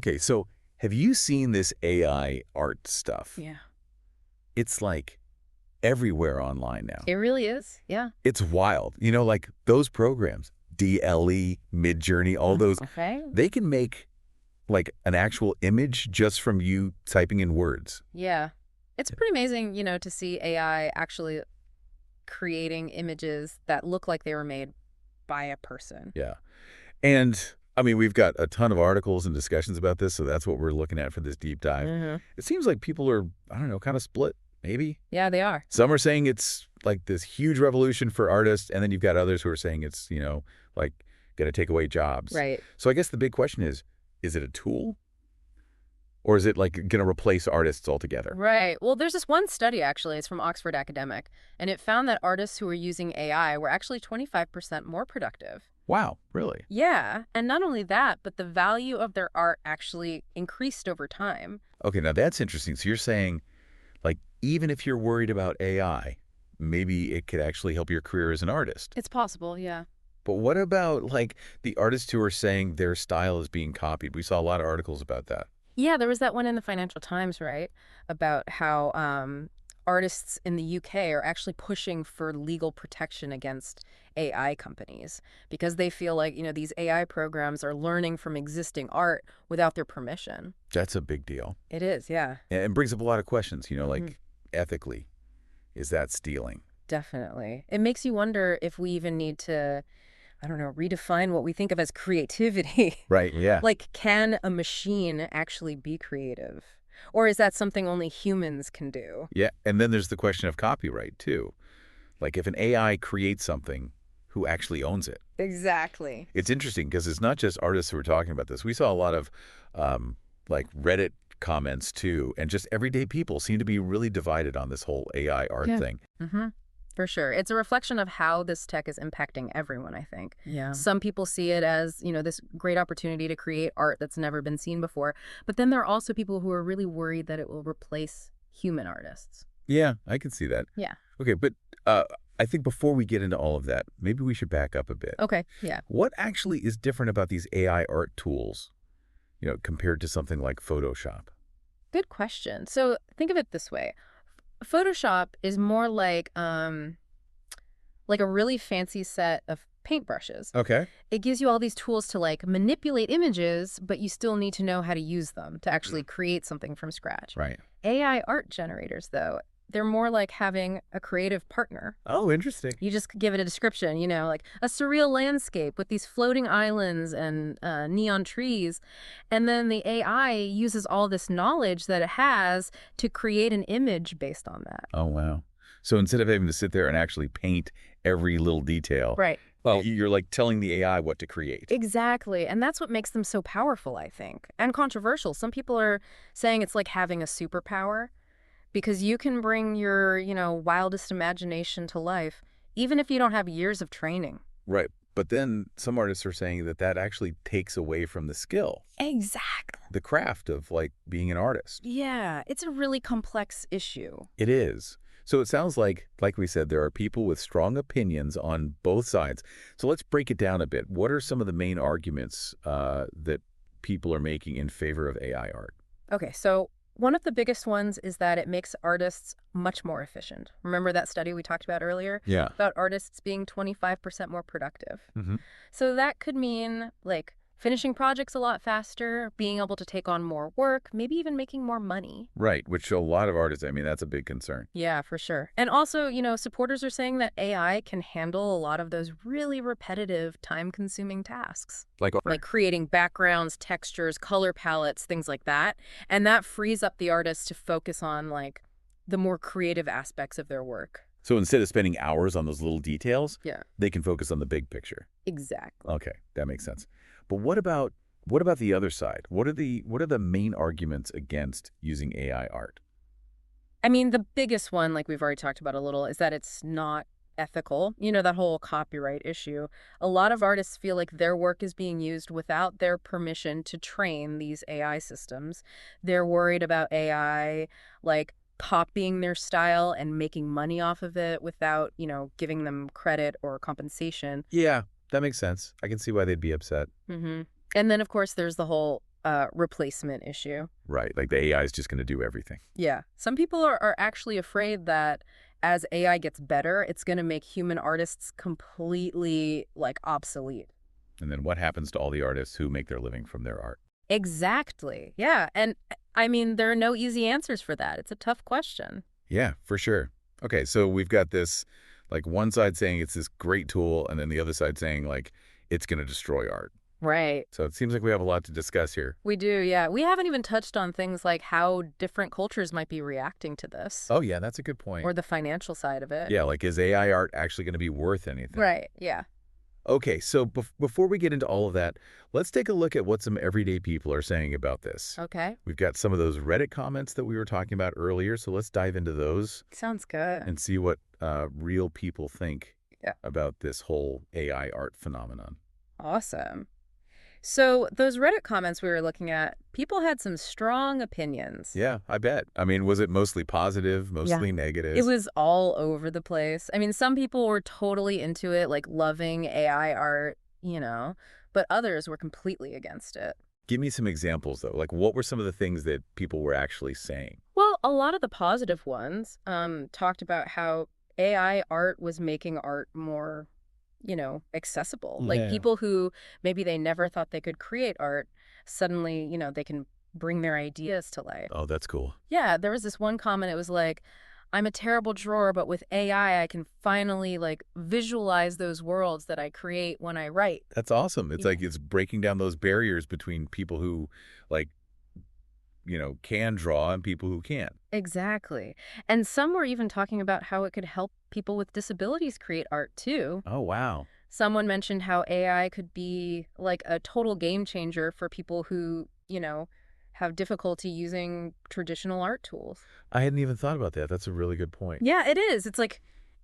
Okay, so have you seen this AI art stuff? Yeah. It's like everywhere online now. It really is. Yeah. It's wild. You know, like those programs, DALL-E, MidJourney, all those, Okay. they can make like an actual image just from you typing in words. Yeah. It's pretty amazing, to see AI actually creating images that look like they were made by a person. Yeah. And I mean, we've got a ton of articles and discussions about this, so that's what we're looking at for this deep dive. It seems like people are, I don't know, kind of split, maybe. Yeah, they are. Some are saying it's like this huge revolution for artists, and then you've got others who are saying it's, like going to take away jobs. Right. So I guess the big question is it a tool? Or is it like going to replace artists altogether? Right. Well, there's this one study, actually. It's from Oxford Academic, and it found that artists who were using AI were actually 25% more productive. Wow, really? Yeah. And not only that, but the value of their art actually increased over time. Okay, now that's interesting. So you're saying, like, even if you're worried about AI, maybe it could actually help your career as an artist. It's possible, yeah. But what about, like, the artists who are saying their style is being copied? We saw a lot of articles about that. Yeah, there was that one in the Financial Times, right, about how artists in the UK are actually pushing for legal protection against AI companies because they feel like, these AI programs are learning from existing art without their permission. That's a big deal. It is, yeah. And it brings up a lot of questions, like ethically, is that stealing? Definitely. It makes you wonder if we even need to, I don't know, redefine what we think of as creativity. Right, yeah. Like, can a machine actually be creative? Or is that something only humans can do? Yeah, and then there's the question of copyright, too. Like, if an AI creates something, who actually owns it? Exactly. It's interesting because it's not just artists who are talking about this. We saw a lot of, like, Reddit comments, too, and just everyday people seem to be really divided on this whole AI art thing. For sure. It's a reflection of how this tech is impacting everyone, I think. Yeah. Some people see it as, this great opportunity to create art that's never been seen before. But then there are also people who are really worried that it will replace human artists. Yeah, I can see that. Yeah. Okay, but I think before we get into all of that, maybe we should back up a bit. Okay, yeah. What actually is different about these AI art tools, compared to something like Photoshop? Good question. So think of it this way. Photoshop is more like a really fancy set of paintbrushes. Okay. It gives you all these tools to like manipulate images, but you still need to know how to use them to actually create something from scratch. Right. AI art generators, though, they're more like having a creative partner. Oh, interesting. You just give it a description, like a surreal landscape with these floating islands and neon trees. And then the AI uses all this knowledge that it has to create an image based on that. Oh, wow. So instead of having to sit there and actually paint every little detail, Right. Well, you're like telling the AI what to create. Exactly. And that's what makes them so powerful, I think, and controversial. Some people are saying it's like having a superpower because you can bring your, wildest imagination to life, even if you don't have years of training. Right. But then some artists are saying that that actually takes away from the skill, Exactly. the craft of like being an artist. Yeah, it's a really complex issue. It is. So it sounds like we said, there are people with strong opinions on both sides. So let's break it down a bit. What are some of the main arguments that people are making in favor of AI art? Okay, so one of the biggest ones is that it makes artists much more efficient. Remember that study we talked about earlier? Yeah. About artists being 25% more productive. Mm-hmm. So that could mean like finishing projects a lot faster, being able to take on more work, maybe even making more money. Right, which a lot of artists, that's a big concern. Yeah, for sure. And also, supporters are saying that AI can handle a lot of those really repetitive, time-consuming tasks. Like Creating backgrounds, textures, color palettes, things like that. And that frees up the artist to focus on, like, the more creative aspects of their work. So instead of spending hours on those little details, Yeah. they can focus on the big picture. Exactly. Okay, that makes sense. But what about the other side? What are the main arguments against using AI art? I mean, the biggest one, like we've already talked about a little, is that it's not ethical. That whole copyright issue. A lot of artists feel like their work is being used without their permission to train these AI systems. They're worried about AI, like, copying their style and making money off of it without, giving them credit or compensation. Yeah, that makes sense. I can see why they'd be upset. And then, of course, there's the whole replacement issue. Right, like the AI is just going to do everything. Yeah. Some people are actually afraid that as AI gets better, it's going to make human artists completely, like, obsolete. And then what happens to all the artists who make their living from their art? Exactly. Yeah. And I mean, there are no easy answers for that. It's a tough question. Yeah, for sure. Okay, so we've got this, like one side saying it's this great tool, and then the other side saying like it's going to destroy art. Right. So it seems like we have a lot to discuss here. We do, yeah. We haven't even touched on things like how different cultures might be reacting to this, Oh yeah, that's a good point. or the financial side of it. Yeah, like is AI art actually going to be worth anything? Right, yeah. Okay, so before we get into all of that, let's take a look at what some everyday people are saying about this. Okay. We've got some of those Reddit comments that we were talking about earlier, so let's dive into those Sounds good. and see what real people think Yeah. about this whole AI art phenomenon. Awesome. So those Reddit comments we were looking at, people had some strong opinions. Yeah, I bet. I mean, was it mostly positive, mostly negative? It was all over the place. I mean, some people were totally into it, like loving AI art, but others were completely against it. Give me some examples, though. Like, what were some of the things that people were actually saying? Well, a lot of the positive ones talked about how AI art was making art more, accessible. Like Yeah. people who maybe they never thought they could create art, suddenly, they can bring their ideas to life. Oh, that's cool. Yeah, there was this one comment, it was like, I'm a terrible drawer, but with AI, I can finally like visualize those worlds that I create when I write. That's awesome. It's Yeah. like it's breaking down those barriers between people who, like, can draw and people who can't. Exactly. And some were even talking about how it could help people with disabilities create art too. Oh, wow. Someone mentioned how AI could be like a total game changer for people who, have difficulty using traditional art tools. I hadn't even thought about that. That's a really good point. Yeah, it is. It's like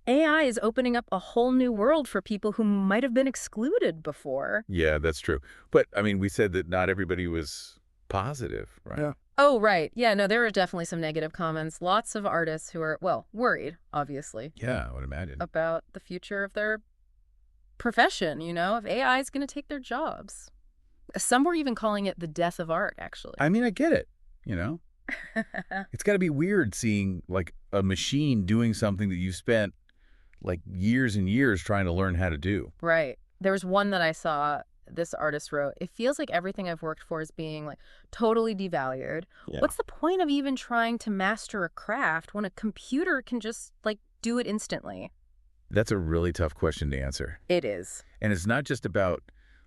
AI is opening up a whole new world for people who might have been excluded before. Yeah, that's true. But, I mean, we said that not everybody was positive, right? Yeah. Oh, right. Yeah, no, there were definitely some negative comments. Lots of artists who are, well, worried, obviously, Yeah, I would imagine. about the future of their profession, if AI is going to take their jobs. Some were even calling it the death of art, actually. I mean, I get it, It's got to be weird seeing, like, a machine doing something that you spent, like, years and years trying to learn how to do. Right. There was one that I saw, this artist wrote, it feels like everything I've worked for is being, like, totally devalued. Yeah. What's the point of even trying to master a craft when a computer can just, like, do it instantly? That's a really tough question to answer. It is. And it's not just about,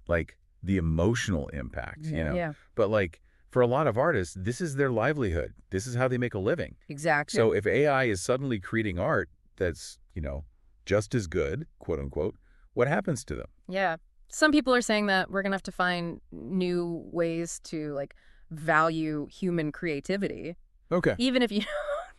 like, the emotional impact, Yeah, but, like, for a lot of artists, this is their livelihood. This is how they make a living. exactly. So if AI is suddenly creating art that's, just as good, quote unquote, what happens to them? Yeah. Some people are saying that we're going to have to find new ways to, like, value human creativity. Okay. Even if,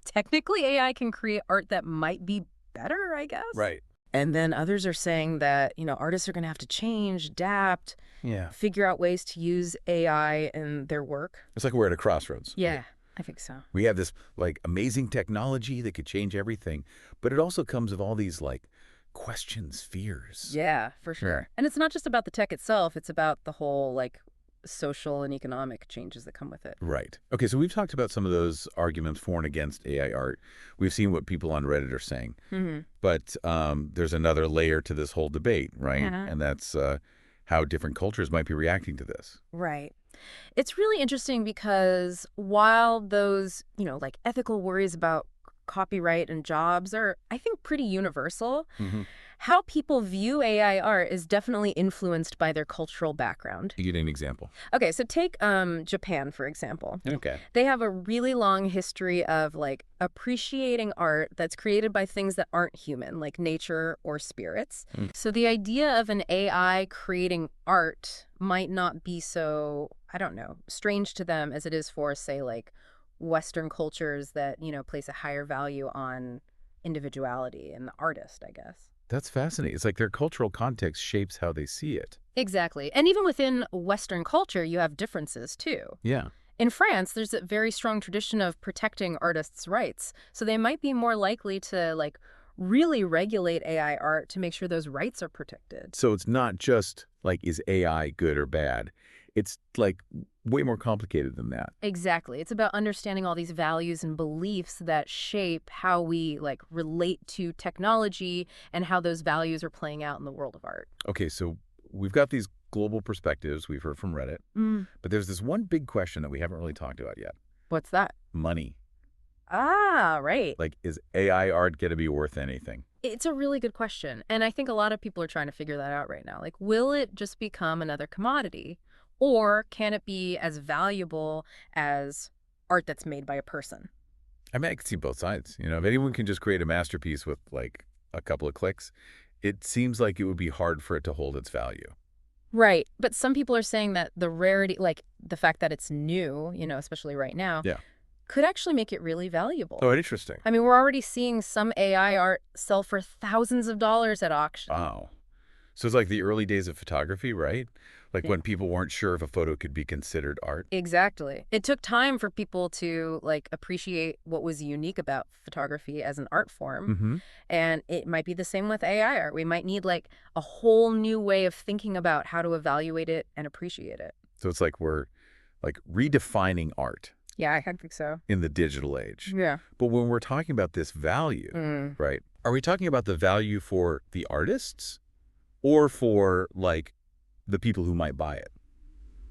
technically AI can create art that might be better, I guess. Right. And then others are saying that, artists are going to have to change, adapt, Yeah. figure out ways to use AI in their work. It's like we're at a crossroads. Yeah, I think so. We have this, like, amazing technology that could change everything, but it also comes with all these, like, questions, fears. Yeah, for sure. And it's not just about the tech itself. It's about the whole, like, social and economic changes that come with it. Right. Okay, so we've talked about some of those arguments for and against AI art. We've seen what people on Reddit are saying. Mm-hmm. But there's another layer to this whole debate, right? Yeah. And that's how different cultures might be reacting to this. Right. It's really interesting because while those, like ethical worries about copyright and jobs are, I think, pretty universal, Mm-hmm. how people view AI art is definitely influenced by their cultural background. You get an example. Okay, so take Japan, for example. Okay. They have a really long history of, like, appreciating art that's created by things that aren't human, like nature or spirits. Mm. So the idea of an AI creating art might not be so, I don't know, strange to them as it is for, say, like, Western cultures that, place a higher value on individuality and the artist, I guess. That's fascinating. It's like their cultural context shapes how they see it. Exactly. And even within Western culture, you have differences, too. Yeah. In France, there's a very strong tradition of protecting artists' rights. So they might be more likely to, like, really regulate AI art to make sure those rights are protected. So it's not just, like, is AI good or bad? It's like way more complicated than that. Exactly. It's about understanding all these values and beliefs that shape how we like relate to technology and how those values are playing out in the world of art. Okay, so we've got these global perspectives we've heard from Reddit, but there's this one big question that we haven't really talked about yet. What's that? Money. Ah, right. Like, is AI art going to be worth anything? It's a really good question. And I think a lot of people are trying to figure that out right now. Like, will it just become another commodity? Or can it be as valuable as art that's made by a person? I mean, I can see both sides. You know, if anyone can just create a masterpiece with like a couple of clicks, it seems like it would be hard for it to hold its value. Right. But some people are saying that the rarity, like the fact that it's new, especially right now, Yeah. could actually make it really valuable. Oh, interesting. I mean, we're already seeing some AI art sell for thousands of dollars at auction. Wow. So it's like the early days of photography, right? Like Yeah. when people weren't sure if a photo could be considered art. Exactly. It took time for people to like appreciate what was unique about photography as an art form. Mm-hmm. And it might be the same with AI art. We might need like a whole new way of thinking about how to evaluate it and appreciate it. So it's like we're like redefining art Yeah, I think so. in the digital age. Yeah. But when we're talking about this value, right, are we talking about the value for the artists or for like the people who might buy it,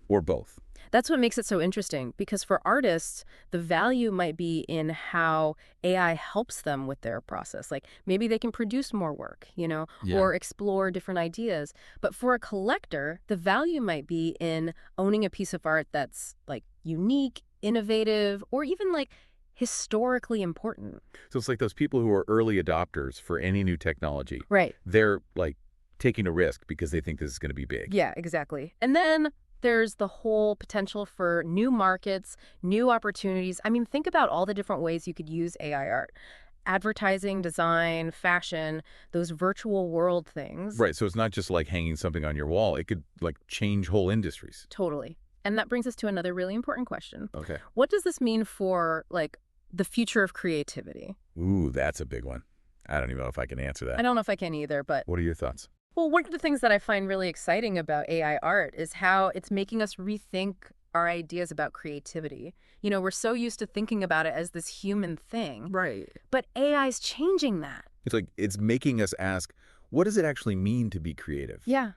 or both? That's what makes it so interesting, because for artists, the value might be in how AI helps them with their process. Like maybe they can produce more work, Yeah. or explore different ideas. But for a collector, the value might be in owning a piece of art that's like unique, innovative, or even like historically important. So it's like those people who are early adopters for any new technology. Right. They're like taking a risk because they think this is going to be big. Yeah, exactly. And then there's the whole potential for new markets, new opportunities. I mean, think about all the different ways you could use AI art. Advertising, design, fashion, those virtual world things. Right. So it's not just like hanging something on your wall. It could like change whole industries. Totally. And that brings us to another really important question. Okay. What does this mean for, like, the future of creativity? Ooh, that's a big one. I don't even know if I can answer that. I don't know if I can either, but What are your thoughts? well, one of the things that I find really exciting about AI art is how it's making us rethink our ideas about creativity. We're so used to thinking about it as this human thing. Right. But AI's changing that. It's like it's making us ask, what does it actually mean to be creative? Yeah.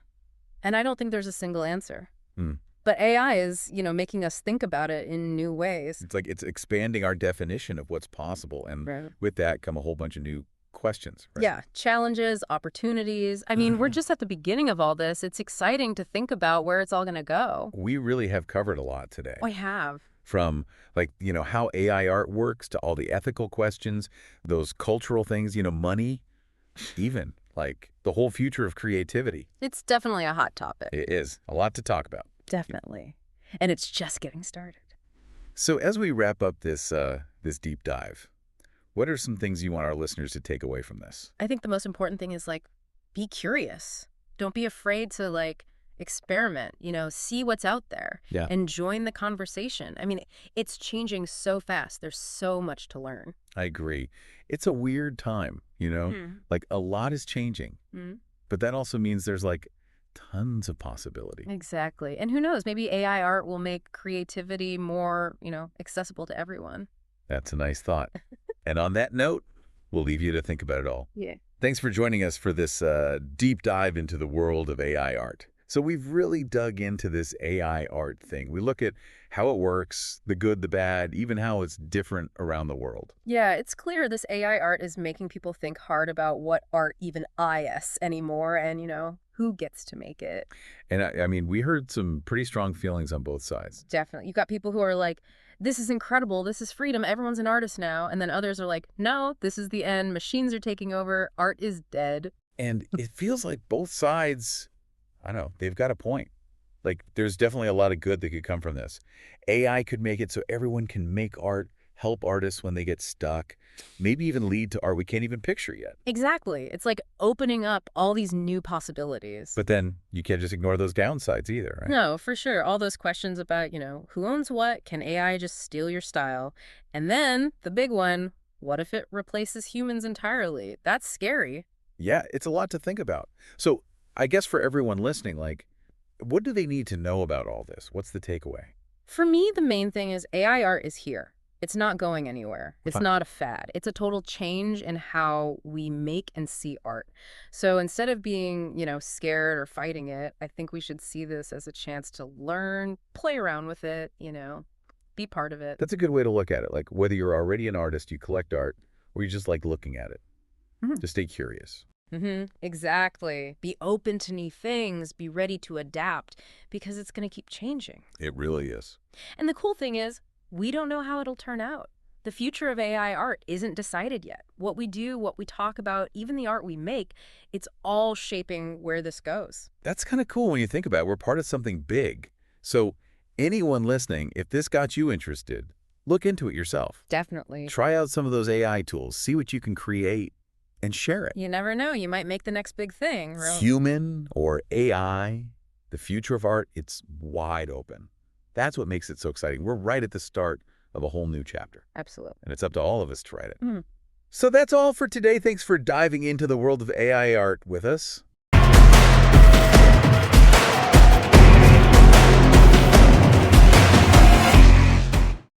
And I don't think there's a single answer. Hmm. But AI is, making us think about it in new ways. It's like it's expanding our definition of what's possible. And Right. with that come a whole bunch of new questions. Right? Yeah, challenges, opportunities. I mean, we're just at the beginning of all this. It's exciting to think about where it's all going to go. We really have covered a lot today. I have. From like, how AI art works to all the ethical questions, those cultural things, money, even like the whole future of creativity. It's definitely a hot topic. It is a lot to talk about. Definitely. And it's just getting started. So as we wrap up this deep dive, what are some things you want our listeners to take away from this? I think the most important thing is like, be curious. Don't be afraid to like experiment, see what's out there Yeah. and join the conversation. I mean, it's changing so fast. There's so much to learn. I agree. It's a weird time, like a lot is changing, but that also means there's like tons of possibility. Exactly. And who knows, maybe AI art will make creativity more, accessible to everyone. That's a nice thought. And on that note, we'll leave you to think about it all. Yeah. Thanks for joining us for this deep dive into the world of AI art. So we've really dug into this AI art thing. We look at how it works, the good, the bad, even how it's different around the world. Yeah, it's clear this AI art is making people think hard about what art even is anymore and, who gets to make it. And I mean, we heard some pretty strong feelings on both sides. Definitely. You've got people who are like, this is incredible. This is freedom. Everyone's an artist now. And then others are like, no, this is the end. Machines are taking over. Art is dead. And it feels like both sides, I don't know, they've got a point. Like, there's definitely a lot of good that could come from this. AI could make it so everyone can make art, help artists when they get stuck, maybe even lead to art we can't even picture yet. Exactly. It's like opening up all these new possibilities. But then you can't just ignore those downsides either, right? No, for sure. All those questions about, who owns what? Can AI just steal your style? And then the big one, what if it replaces humans entirely? That's scary. Yeah, it's a lot to think about. So I guess for everyone listening, like, What do they need to know about all this? What's the takeaway? For me, the main thing is AI art is here. It's not going anywhere. It's Fine. not a fad. It's a total change in how we make and see art. So instead of being, scared or fighting it, I think we should see this as a chance to learn, play around with it, be part of it. That's a good way to look at it. Like whether you're already an artist, you collect art, or you just like looking at it. Mhm. Just stay curious. Exactly. Be open to new things, be ready to adapt, because it's going to keep changing. It really is. And the cool thing is, we don't know how it'll turn out. The future of AI art isn't decided yet. What we do, what we talk about, even the art we make, it's all shaping where this goes. That's kind of cool when you think about it. We're part of something big. So anyone listening, if this got you interested, look into it yourself. Definitely. Try out some of those AI tools. See what you can create and share it. You never know. You might make the next big thing. Human or AI, the future of art, it's wide open. That's what makes it so exciting. We're right at the start of a whole new chapter. Absolutely. And it's up to all of us to write it. Mhm. So that's all for today. Thanks for diving into the world of AI art with us.